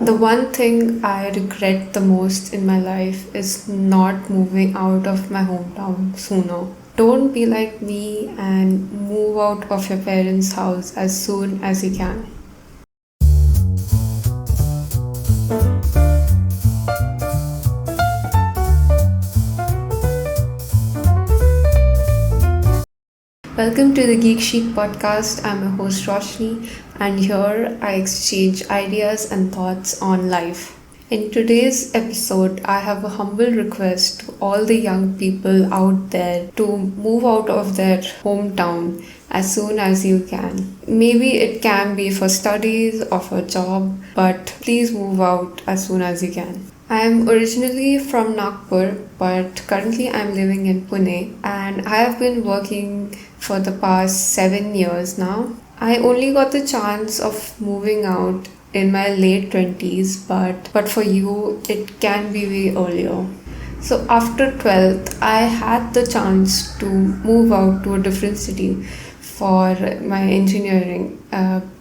The one thing I regret the most in my life is not moving out of my hometown sooner. Don't be like me and move out of your parents' house as soon as you can. Welcome to the Geek Chic podcast. I'm your host Roshni, and here I exchange ideas and thoughts on life. In today's episode, I have a humble request to all the young people out there to move out of their hometown as soon as you can. Maybe it can be for studies or for job, but please move out as soon as you can. I am originally from Nagpur, but currently I'm living in Pune and I have been working for the past 7 years now. I only got the chance of moving out in my late 20s, but for you, it can be way earlier. So after 12th, I had the chance to move out to a different city for my engineering,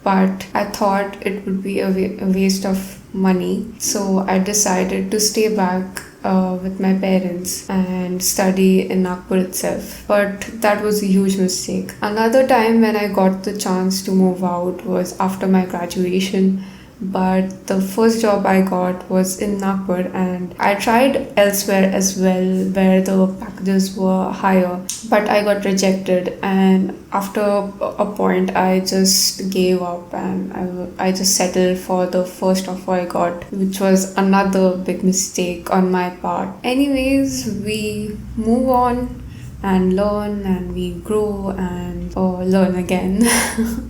but I thought it would be a waste of money. So I decided to stay back with my parents and study in Nagpur itself. But that was a huge mistake. Another time when I got the chance to move out was after my graduation, but the first job I got was in Nagpur, and I tried elsewhere as well where the packages were higher, but I got rejected. And after a point I just gave up and I just settled for the first offer I got, which was another big mistake on my part. Anyways, we move on and learn and we grow and learn again.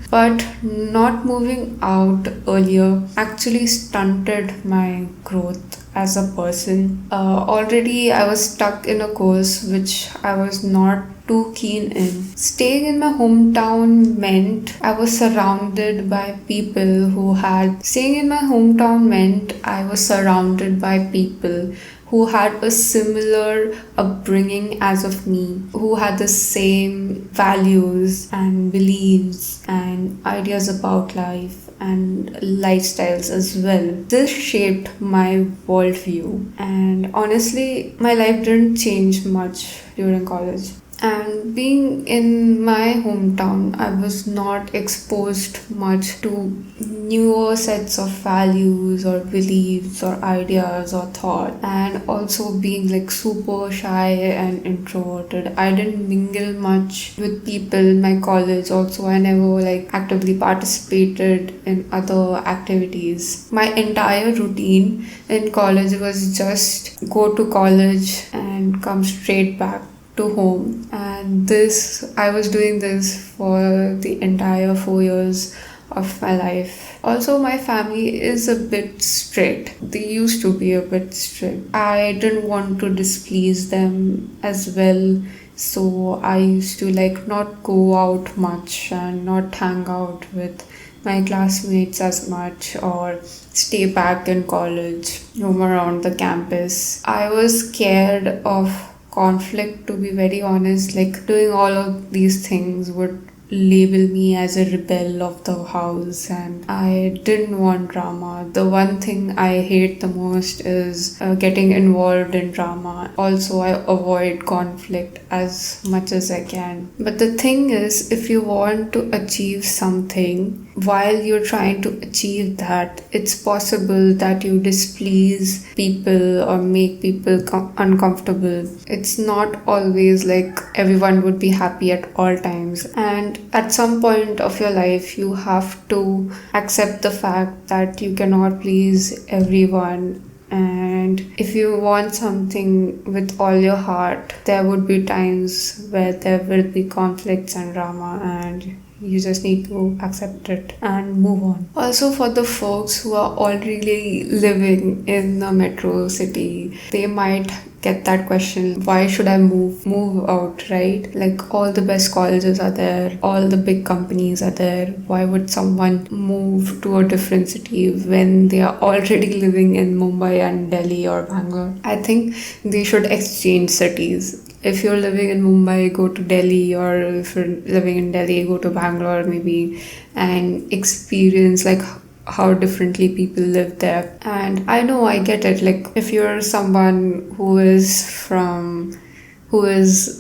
But not moving out earlier actually stunted my growth as a person. Already I was stuck in a course which I was not too keen in. Staying in my hometown meant I was surrounded by people who had staying in my hometown meant I was surrounded by people who had a similar upbringing as of me, who had the same values and beliefs and ideas about life and lifestyles as well. This shaped my worldview, and honestly, my life didn't change much during college. And being in my hometown, I was not exposed much to newer sets of values or beliefs or ideas or thought. And also being like super shy and introverted, I didn't mingle much with people in my college. Also, I never like actively participated in other activities. My entire routine in college was just go to college and come straight back to home, and this I was doing this for the entire 4 years of my life. Also, my family is a bit strict. They used to be a bit strict. I didn't want to displease them as well, so I used to like not go out much and not hang out with my classmates as much or stay back in college, roam around the campus. I was scared of conflict, to be very honest. Like doing all of these things would label me as a rebel of the house, and I didn't want drama. The one thing I hate the most is getting involved in drama. Also, I avoid conflict as much as I can. But the thing is, if you want to achieve something, while you're trying to achieve that, it's possible that you displease people or make people uncomfortable. It's not always like everyone would be happy at all times, and at some point of your life you have to accept the fact that you cannot please everyone. And if you want something with all your heart, there would be times where there will be conflicts and drama, and you just need to accept it and move on. Also, for the folks who are already living in a metro city, they might get that question, why should I move out, right? Like all the best colleges are there, all the big companies are there. Why would someone move to a different city when they are already living in Mumbai and Delhi or Bangalore? I think they should exchange cities. If you're living in Mumbai, go to Delhi, or if you're living in Delhi, go to Bangalore maybe, and experience like how differently people live there. And I know, I get it. Like, if you're someone who is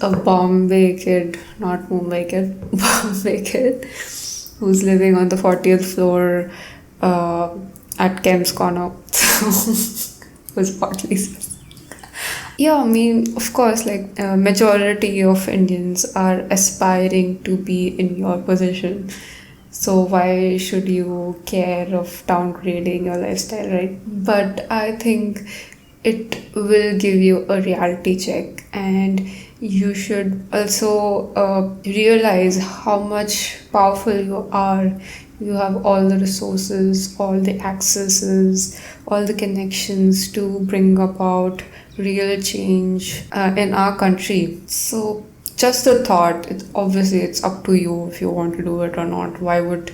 a Bombay kid, not Mumbai kid, Bombay kid, who's living on the 40th floor uh, at Kemp's Corner. So, was partly. Yeah, I mean, of course, like majority of Indians are aspiring to be in your position. So why should you care of downgrading your lifestyle, right? But I think it will give you a reality check, and you should also realize how much powerful you are. You have all the resources, all the accesses, all the connections to bring about real change in our country. So just a thought. It's up to you if you want to do it or not. Why would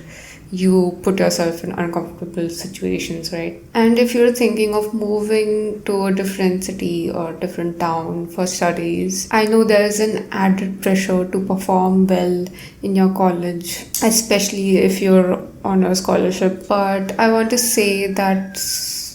you put yourself in uncomfortable situations, right? And if you're thinking of moving to a different city or different town for studies, I know there's an added pressure to perform well in your college, especially if you're on a scholarship. But I want to say that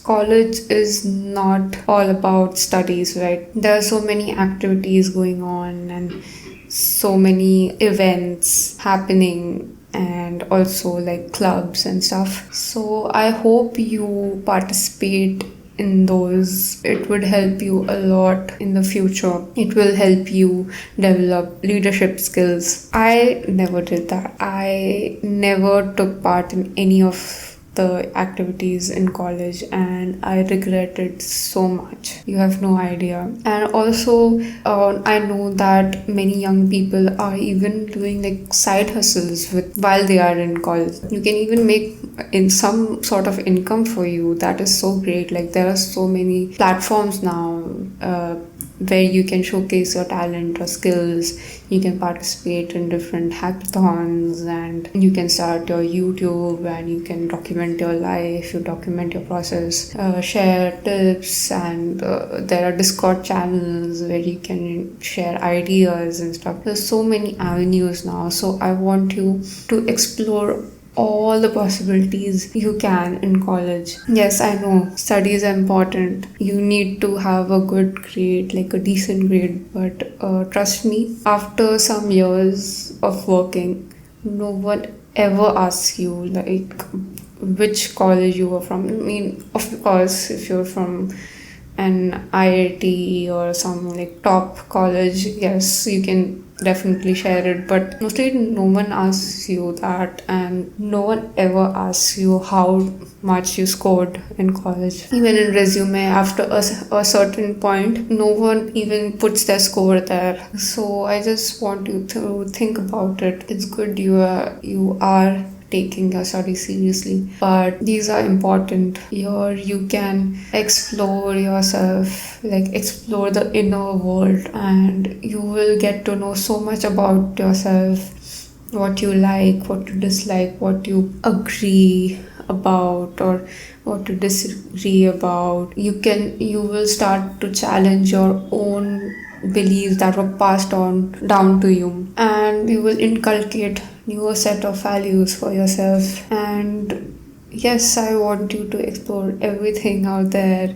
college is not all about studies, right? There are so many activities going on and so many events happening, and also like clubs and stuff. So I hope you participate in those. It would help you a lot in the future. It will help you develop leadership skills. I never did that. I never took part in any of the activities in college, and I regret it so much. You have no idea. And also, I know that many young people are even doing like side hustles while they are in college. You can even make in some sort of income for you. That is so great. Like, there are so many platforms now where you can showcase your talent or skills. You can participate in different hackathons, and you can start your YouTube, and you can document your life, you document your process, share tips, and there are Discord channels where you can share ideas and stuff. There's so many avenues now. So I want you to explore all the possibilities you can in college. Yes, I know studies are important. You need to have a good grade, like a decent grade. But trust me, after some years of working, no one ever asks you like which college you were from. I mean, of course, if you're from an IIT or some like top college, yes, you can definitely share it. But mostly no one asks you that, and no one ever asks you how much you scored in college. Even in resume, after a certain point, no one even puts their score there. So I just want you to think about it. It's good you are taking your studies seriously, but these are important. Here you can explore yourself, like explore the inner world, and you will get to know so much about yourself, what you like, what you dislike, what you agree about, or what you disagree about. You will start to challenge your own beliefs that were passed on down to you, and you will inculcate newer set of values for yourself. And yes, I want you to explore everything out there.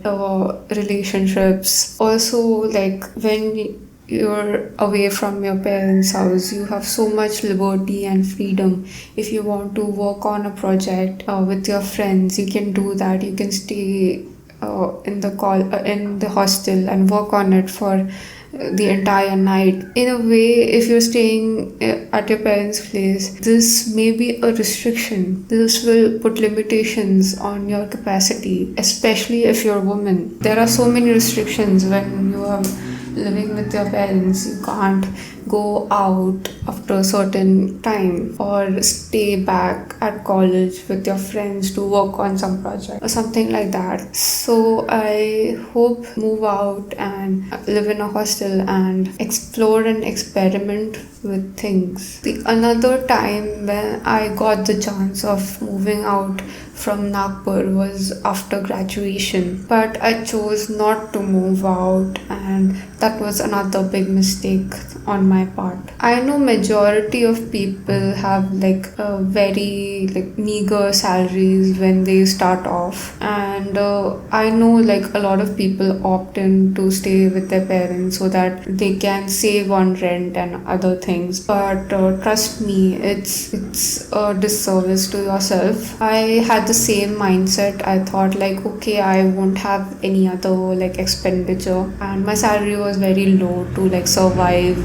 Relationships also, like when you're away from your parents' house, you have so much liberty and freedom. If you want to work on a project with your friends, you can do that. You can stay in the hostel and work on it for the entire night. In a way, if you're staying at your parents' place, this may be a restriction. This will put limitations on your capacity, especially if you're a woman. There are so many restrictions when you are living with your parents. You can't go out after a certain time, or stay back at college with your friends to work on some project or something like that. So I hope move out and live in a hostel and explore and experiment with things. Another time when I got the chance of moving out from Nagpur was after graduation, but I chose not to move out, and that was another big mistake on my part. I know majority of people have like a very like meager salaries when they start off, and I know like a lot of people opt in to stay with their parents so that they can save on rent and other things. But trust me, it's a disservice to yourself. I had the same mindset. I thought like, okay, I won't have any other like expenditure, and my salary was very low to like survive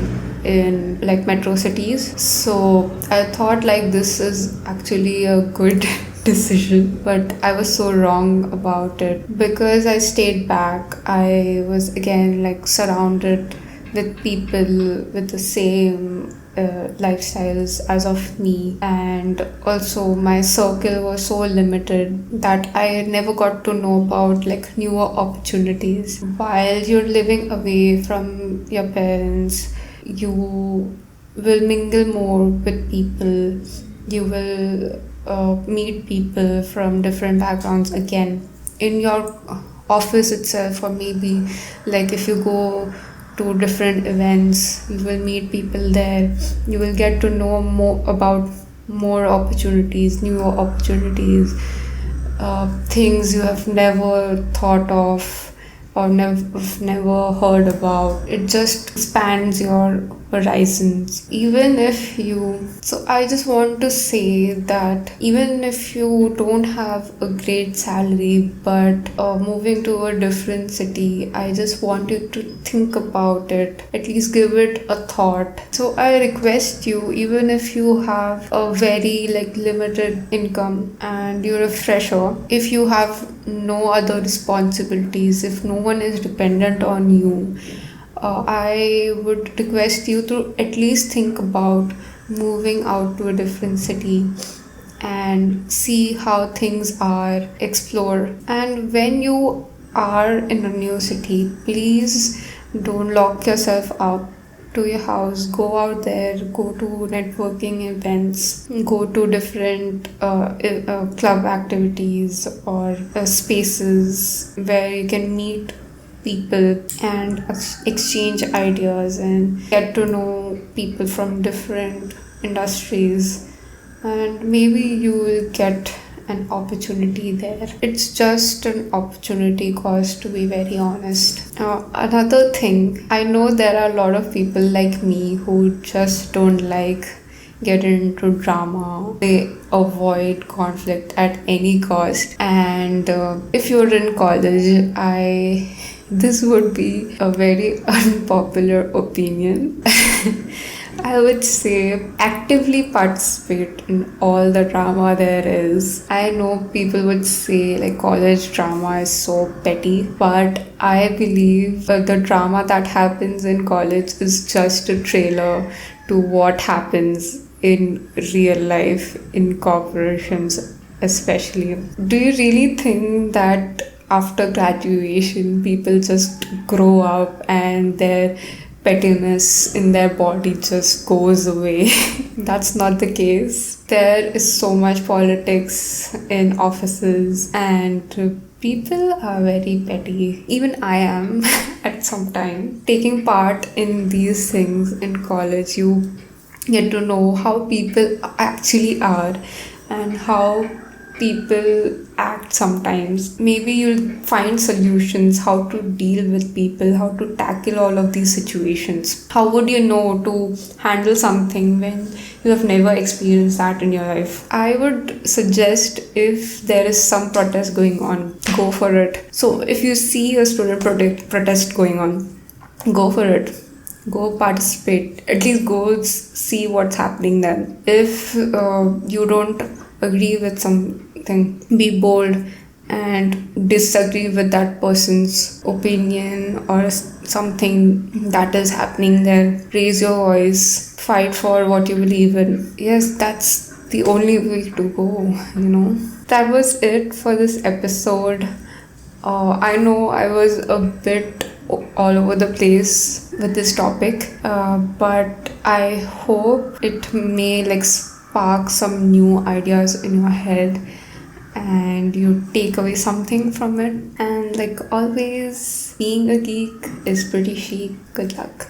in like metro cities. So I thought like this is actually a good decision, but I was so wrong about it because I stayed back. I was again like surrounded with people with the same lifestyles as of me, and also my circle was so limited that I never got to know about like newer opportunities. While you're living away from your parents, you will mingle more with people. You will meet people from different backgrounds again in your office itself, or maybe like if you go to different events, you will meet people there. You will get to know more about more opportunities, newer opportunities, things you have never thought of or never heard about. It just expands your horizons. Even if you, so I just want to say that even if you don't have a great salary, but moving to a different city, I just want you to think about it, at least give it a thought. So I request you, even if you have a very like limited income and you're a fresher, if you have no other responsibilities, if no one is dependent on you, I would request you to at least think about moving out to a different city and see how things are, explore. And when you are in a new city, please don't lock yourself up to your house. Go out there, go to networking events, go to different club activities or spaces where you can meet people and exchange ideas and get to know people from different industries, and maybe you will get an opportunity there. It's just an opportunity cost, to be very honest. Another thing, I know there are a lot of people like me who just don't like get into drama. They avoid conflict at any cost. And if you're in college, this would be a very unpopular opinion. I would say actively participate in all the drama there is. I know people would say like college drama is so petty, but I believe the drama that happens in college is just a trailer to what happens in real life in corporations especially. Do you really think that after graduation people just grow up and their pettiness in their body just goes away? That's not the case. There is so much politics in offices and people are very petty. Even I am at some time. Taking part in these things in college, you get to know how people actually are and how people act sometimes. Maybe you'll find solutions how to deal with people, how to tackle all of these situations. How would you know to handle something when you have never experienced that in your life? I would suggest if there is some protest going on, go for it. So if you see a student protest going on, go for it. Go participate. At least go see what's happening then. If you don't agree with something, be bold and disagree with that person's opinion or something that is happening there. Raise your voice, fight for what you believe in. Yes, that's the only way to go. That was it for this episode. I know I was a bit all over the place with this topic, but I hope it may like spark some new ideas in your head, and you take away something from it. And like always, being a geek is pretty chic. Good luck.